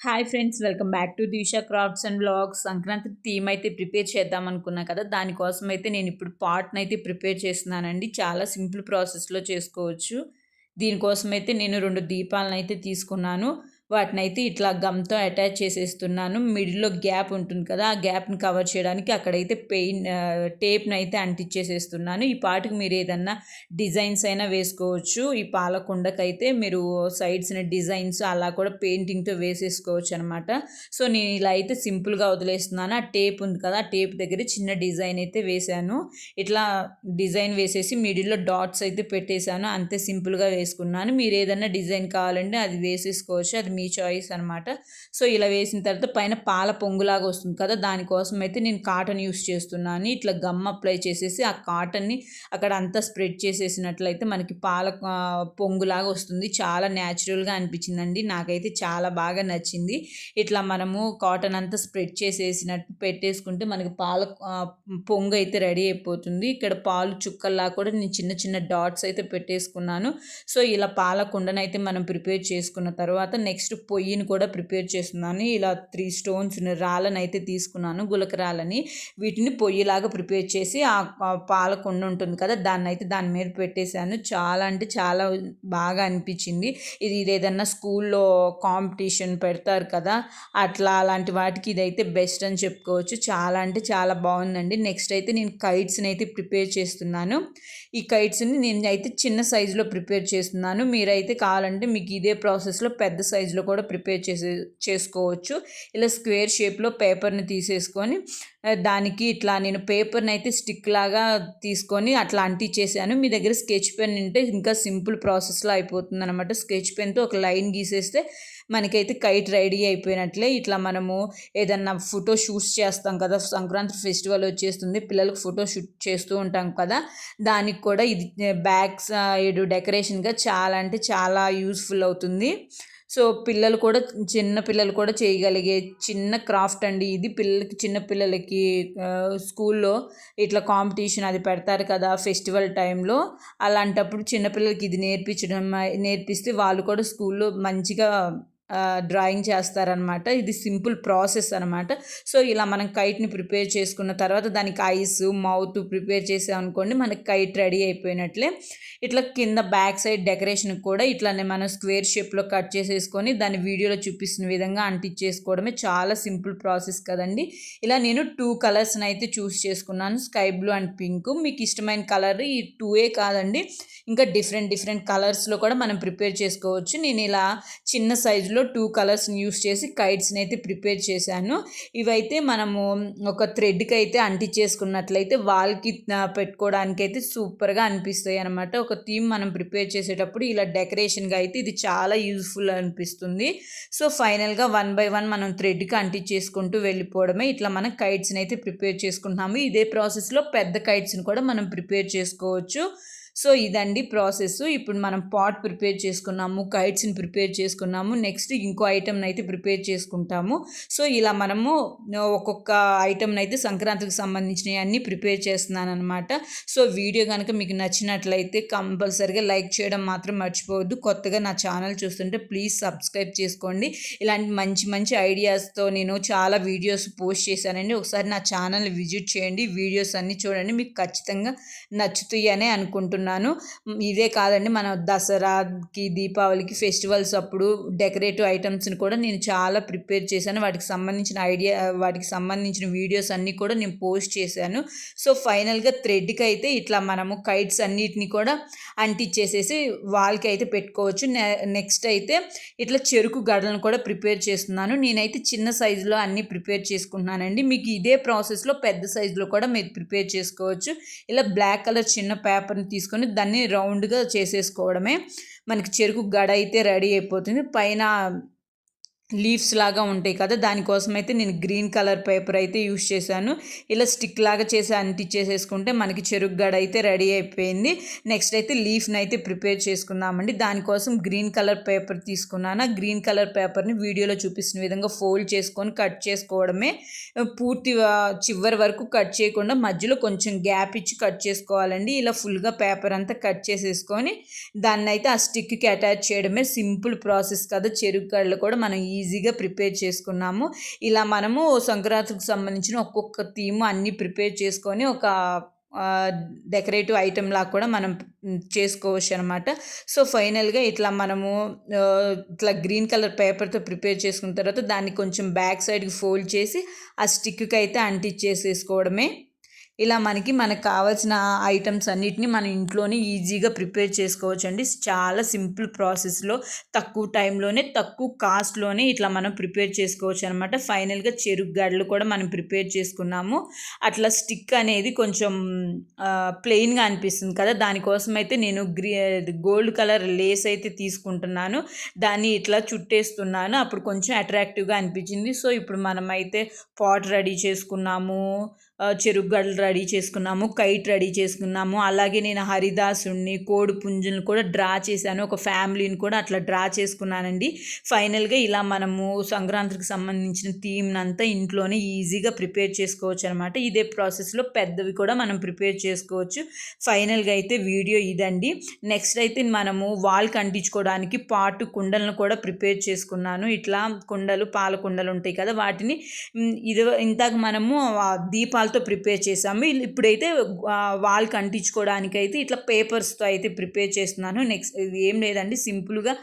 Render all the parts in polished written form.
Hi friends, welcome back to Disha crafts and vlogs. Sankranti theme అయితే prepare చేద్దాం అనుకున్నా కదా, దానికోసం అయితే నేను ఇప్పుడు పాట్ని అయితే ప్రిపేర్ చేస్తున్నానండి. చాలా సింపుల్ ప్రాసెస్లో చేసుకోవచ్చు. దీనికోసం అయితే నేను 2 దీపాలను అయితే తీసుకున్నాను. వాటినైతే ఇట్లా గమ్‌తో అటాచ్ చేసేస్తున్నాను. మిడిల్‌లో గ్యాప్ ఉంటుంది కదా, ఆ గ్యాప్‌ని కవర్ చేయడానికి అక్కడైతే టేప్‌నైతే అంటించేసేస్తున్నాను. ఈ పాటుకి మీరు ఏదన్నా డిజైన్స్ అయినా వేసుకోవచ్చు. ఈ పాలకుండకైతే మీరు సైడ్స్‌ని డిజైన్స్ అలా కూడా పెయింటింగ్‌తో వేసేసుకోవచ్చనమాట. సో, నేను ఇలా అయితే సింపుల్‌గా వదిలేస్తున్నాను. ఆ టేప్ ఉంది కదా, ఆ టేప్ దగ్గర చిన్న డిజైన్ అయితే వేశాను. ఇట్లా డిజైన్ వేసేసి మిడిల్‌లో డాట్స్ అయితే పెట్టేశాను. అంతే సింపుల్‌గా వేసుకున్నాను. మీరు ఏదన్నా డిజైన్ కావాలంటే అది వేసేసుకోవచ్చు. అది మీ చాయిస్ అనమాట. సో, ఇలా వేసిన తర్వాత పైన పాల పొంగులాగా వస్తుంది కదా, దానికోసం అయితే నేను కాటన్ యూస్ చేస్తున్నాను. ఇట్లా గమ్ అప్లై చేసేసి ఆ కాటన్‌ని అక్కడ అంతా స్ప్రెడ్ చేసేసినట్లయితే మనకి పొంగులాగా వస్తుంది. చాలా న్యాచురల్‌గా అనిపించిందండి. నాకైతే చాలా బాగా నచ్చింది. ఇట్లా మనము కాటన్ అంతా స్ప్రెడ్ చేసేసినట్టు పెట్టేసుకుంటే మనకి పొంగు అయితే రెడీ అయిపోతుంది. ఇక్కడ పాలు చుక్కల్లా కూడా నేను చిన్న చిన్న డాట్స్ అయితే పెట్టేసుకున్నాను. సో, ఇలా పాల కుండనైతే మనం ప్రిపేర్ చేసుకున్న తర్వాత నెక్స్ట్ పొయ్యిని కూడా ప్రిపేర్ చేస్తున్నాను. ఇలా 3 స్టోన్స్ రాళ్ళనైతే తీసుకున్నాను, గులక రాళ్ళని. వీటిని పొయ్యిలాగా ప్రిపేర్ చేసి పాల కుండ ఉంటుంది కదా, దాన్నైతే దాని మీద పెట్టేశాను. చాలా అంటే చాలా బాగా అనిపించింది. ఇదేదన్నా స్కూల్లో కాంపిటీషన్ పెడతారు కదా, అలాంటి వాటికి ఇదైతే బెస్ట్ అని చెప్పుకోవచ్చు. చాలా అంటే చాలా బాగుందండి. నెక్స్ట్ అయితే నేను కైట్స్ని అయితే ప్రిపేర్ చేస్తున్నాను. ఈ కైట్స్ని నేను అయితే చిన్న సైజులో ప్రిపేర్ చేస్తున్నాను. మీరైతే కావాలంటే మీకు ఇదే ప్రాసెస్లో పెద్ద సైజులో కూడా ప్రిపేర్ చేసుకోవచ్చు. ఇలా స్క్వేర్ షేప్లో పేపర్ని తీసేసుకొని దానికి ఇట్లా నేను పేపర్ని అయితే స్టిక్ లాగా తీసుకొని అట్లా అంటించేసాను. మీ దగ్గర స్కెచ్ పెన్ ఉంటే ఇంకా సింపుల్ ప్రాసెస్లో అయిపోతుంది అనమాట. స్కెచ్ పెన్తో ఒక లైన్ గీసేస్తే మనకైతే కైట్ రెడీ అయిపోయినట్లే. ఇట్లా మనము ఏదన్నా ఫోటో షూట్స్ చేస్తాం కదా, సంక్రాంతి ఫెస్టివల్ వచ్చేస్తుంది, పిల్లలకు ఫోటో షూట్ చేస్తూ ఉంటాం కదా, దానికి కూడా ఇది బ్యాక్ సైడ్ డెకరేషన్గా చాలా అంటే చాలా యూస్ఫుల్ అవుతుంది. సో, చిన్న పిల్లలు కూడా చేయగలిగే చిన్న క్రాఫ్ట్ అండి ఇది. చిన్న పిల్లలకి స్కూల్లో ఇట్లా కాంపిటీషన్ అది పెడతారు కదా ఫెస్టివల్ టైంలో. అలాంటప్పుడు చిన్నపిల్లలకి ఇది నేర్పిస్తే వాళ్ళు కూడా స్కూల్లో మంచిగా డ్రాయింగ్ చేస్తారనమాట. ఇది సింపుల్ ప్రాసెస్ అనమాట. సో, ఇలా మనం కైట్ని ప్రిపేర్ చేసుకున్న తర్వాత దానికి ఐస్, మౌత్ ప్రిపేర్ చేసామనుకోండి, మనకి కైట్ రెడీ అయిపోయినట్లే. ఇట్లా కింద బ్యాక్ సైడ్ డెకరేషన్కి కూడా ఇట్లానే మనం స్క్వేర్ షేప్లో కట్ చేసేసుకొని దాన్ని వీడియోలో చూపిస్తున్న విధంగా అంటించేసుకోవడమే. చాలా సింపుల్ ప్రాసెస్ కదండి. ఇలా నేను 2 కలర్స్ని అయితే చూస్ చేసుకున్నాను, స్కై బ్లూ అండ్ పింక్. మీకు ఇష్టమైన కలర్ ఈ 2 కాదండి, ఇంకా డిఫరెంట్ డిఫరెంట్ కలర్స్లో కూడా మనం ప్రిపేర్ చేసుకోవచ్చు. నేను ఇలా చిన్న సైజులో 2 కలర్స్ని యూస్ చేసి కైట్స్ని అయితే ప్రిపేర్ చేశాను. ఇవైతే మనము ఒక థ్రెడ్కి అయితే అంటించేసుకున్నట్లయితే వాల్కి పెట్టుకోవడానికైతే సూపర్గా అనిపిస్తాయి అనమాట. ఒక థీమ్ మనం ప్రిపేర్ చేసేటప్పుడు ఇలా డెకరేషన్గా అయితే ఇది చాలా యూస్ఫుల్ అనిపిస్తుంది. సో, ఫైనల్గా 1 బై 1 మనం థ్రెడ్కి అంటించేసుకుంటూ వెళ్ళిపోవడమే. ఇట్లా మనం కైట్స్ని అయితే ప్రిపేర్ చేసుకుంటున్నాము. ఇదే ప్రాసెస్లో పెద్ద కైట్స్ని కూడా మనం ప్రిపేర్ చేసుకోవచ్చు. సో, ఇదండి ప్రాసెస్. ఇప్పుడు మనం పాట్ ప్రిపేర్ చేసుకున్నాము, కైట్స్ని ప్రిపేర్ చేసుకున్నాము, నెక్స్ట్ ఇంకో ఐటెంని అయితే ప్రిపేర్ చేసుకుంటాము. సో, ఇలా మనము ఒక్కొక్క ఐటెంని అయితే సంక్రాంతికి సంబంధించినవి అన్నీ ప్రిపేర్ చేస్తున్నాను అనమాట. సో, వీడియో కనుక మీకు నచ్చినట్లయితే కంపల్సరిగా లైక్ చేయడం మాత్రం మర్చిపోవద్దు. కొత్తగా నా ఛానల్ చూస్తుంటే ప్లీజ్ సబ్స్క్రైబ్ చేసుకోండి. ఇలాంటి మంచి మంచి ఐడియాస్తో నేను చాలా వీడియోస్ పోస్ట్ చేశానండి. ఒకసారి నా ఛానల్ విజిట్ చేయండి, వీడియోస్ అన్నీ చూడండి, మీకు ఖచ్చితంగా నచ్చుతాయనే అనుకుంటున్నాను. ఇదే కాదండి, మన దసరాకి, దీపావళికి, ఫెస్టివల్స్ అప్పుడు డెకరేటివ్ ఐటమ్స్ని కూడా నేను చాలా ప్రిపేర్ చేశాను. వాటికి సంబంధించిన వీడియోస్ అన్నీ కూడా నేను పోస్ట్ చేశాను. సో, ఫైనల్గా థ్రెడ్కి అయితే ఇట్లా మనము కైట్స్ అన్నిటిని కూడా అంటించేసేసి వాల్కి అయితే పెట్టుకోవచ్చు. నెక్స్ట్ అయితే ఇట్లా చెరుకు గడలను కూడా ప్రిపేర్ చేస్తున్నాను. నేనైతే చిన్న సైజులో అన్నీ ప్రిపేర్ చేసుకుంటున్నానండి. మీకు ఇదే ప్రాసెస్లో పెద్ద సైజులో కూడా మీరు ప్రిపేర్ చేసుకోవచ్చు. ఇలా బ్లాక్ కలర్ చిన్న పేపర్ని తీసుకొని దాన్ని రౌండ్గా చేసేసుకోవడమే. మనకి చెరుకు గడ అయితే రెడీ అయిపోతుంది. పైన లీవ్స్ లాగా ఉంటాయి కదా, దానికోసం అయితే నేను గ్రీన్ కలర్ పేపర్ అయితే యూస్ చేశాను. ఇలా స్టిక్ లాగా చేసి అంటించేసేసుకుంటే మనకి చెరుకు గడ అయితే రెడీ అయిపోయింది. నెక్స్ట్ అయితే లీఫ్ని అయితే ప్రిపేర్ చేసుకుందామండి. దానికోసం గ్రీన్ కలర్ పేపర్ తీసుకున్నాను. గ్రీన్ కలర్ పేపర్ని వీడియోలో చూపిస్తున్న విధంగా ఫోల్డ్ చేసుకొని కట్ చేసుకోవడమే. పూర్తిగా చివరి వరకు కట్ చేయకుండా మధ్యలో కొంచెం గ్యాప్ ఇచ్చి కట్ చేసుకోవాలండి. ఇలా ఫుల్గా పేపర్ అంతా కట్ చేసేసుకొని దాన్ని అయితే ఆ స్టిక్కి అటాచ్ చేయడమే. సింపుల్ ప్రాసెస్ కదా, చెరుకు గడలు కూడా మనం ఈజీగా ప్రిపేర్ చేసుకున్నాము. ఇలా మనము సంక్రాంతికి సంబంధించిన ఒక్కొక్క థీమ్ అన్నీ ప్రిపేర్ చేసుకొని ఒక డెకరేటివ్ ఐటెంలాగా కూడా మనం చేసుకోవచ్చనమాట. సో, ఫైనల్‌గా ఇట్లా మనము ఇట్లా గ్రీన్ కలర్ పేపర్‌తో ప్రిపేర్ చేసుకున్న తర్వాత దాన్ని కొంచెం బ్యాక్ సైడ్‌కి ఫోల్డ్ చేసి ఆ స్టిక్‌కైతే అంటించేసేసుకోవడమే. ఇలా మనకు కావాల్సిన ఐటెమ్స్ అన్నిటిని మన ఇంట్లోనే ఈజీగా ప్రిపేర్ చేసుకోవచ్చండి. చాలా సింపుల్ ప్రాసెస్‌లో తక్కువ టైంలోనే తక్కువ కాస్ట్‌లోనే ఇట్లా మనం ప్రిపేర్ చేసుకోవచ్చు అనమాట. ఫైనల్‌గా చెరుకు గడలు కూడా మనం ప్రిపేర్ చేసుకున్నాము. అట్లా స్టిక్ అనేది కొంచెం ప్లెయిన్‌గా అనిపిస్తుంది కదా! దానికోసం అయితే నేను గోల్డ్ కలర్ లేస్ అయితే తీసుకుంటున్నాను. దాన్ని ఇట్లా చుట్టేస్తున్నాను. అప్పుడు కొంచెం అట్రాక్టివ్‌గా అనిపించింది. సో, ఇప్పుడు మనమైతే పాట్ రెడీ చేసుకున్నాము. చెరుకు గడలు రెడీ చేసుకున్నాము. కైట్ రెడీ చేసుకున్నాము. అలాగే నేను హరిదాసుడిని, కోడి పుంజుని కూడా డ్రా చేశాను. ఒక ఫ్యామిలీని కూడా అట్లా డ్రా చేసుకున్నానండి. ఫైనల్‌గా ఇలా మనము సంక్రాంతికి సంబంధించిన థీమ్‌నంతా ఇంట్లోనే ఈజీగా ప్రిపేర్ చేసుకోవచ్చు అనమాట. ఇదే ప్రాసెస్‌లో పెద్దవి కూడా మనం ప్రిపేర్ చేసుకోవచ్చు. ఫైనల్‌గా అయితే వీడియో ఇదండి. నెక్స్ట్ అయితే మనము వాల్‌కి అంటించుకోవడానికి కుండలను కూడా ప్రిపేర్ చేసుకున్నాను. ఇట్లా కుండలు, పాల కుండలు ఉంటాయి కదా! వాటిని ఇందాక మనము దీపాలతో ప్రిపేర్ చేసాము. ఇప్పుడైతే వాల్‌కి అంటించుకోవడానికైతే ఇట్లా పేపర్స్‌తో అయితే ప్రిపేర్ చేస్తున్నాను. నెక్స్ట్ ఇది ఏం లేదండి, సింపుల్‌గా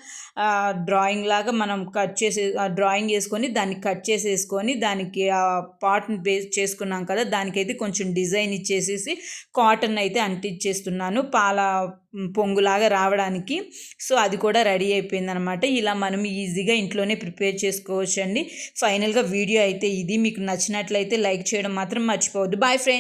డ్రాయింగ్ లాగా మనం డ్రాయింగ్ వేసుకొని దాన్ని కట్ చేసేసుకొని దానికి పాట్‌ని బేస్ చేసుకున్నాం కదా! దానికైతే కొంచెం డిజైన్ ఇచ్చేసేసి కాటన్ అయితే అంటించేస్తున్నాను పొంగులాగా రావడానికి. సో, అది కూడా రెడీ అయిపోయిందనమాట. ఇలా మనం ఈజీగా ఇంట్లోనే ప్రిపేర్ చేసుకోవచ్చండి. ఫైనల్‌గా వీడియో అయితే ఇది. మీకు నచ్చినట్లయితే లైక్ చేయడం మాత్రం మర్చిపోవద్దు. Bye friends.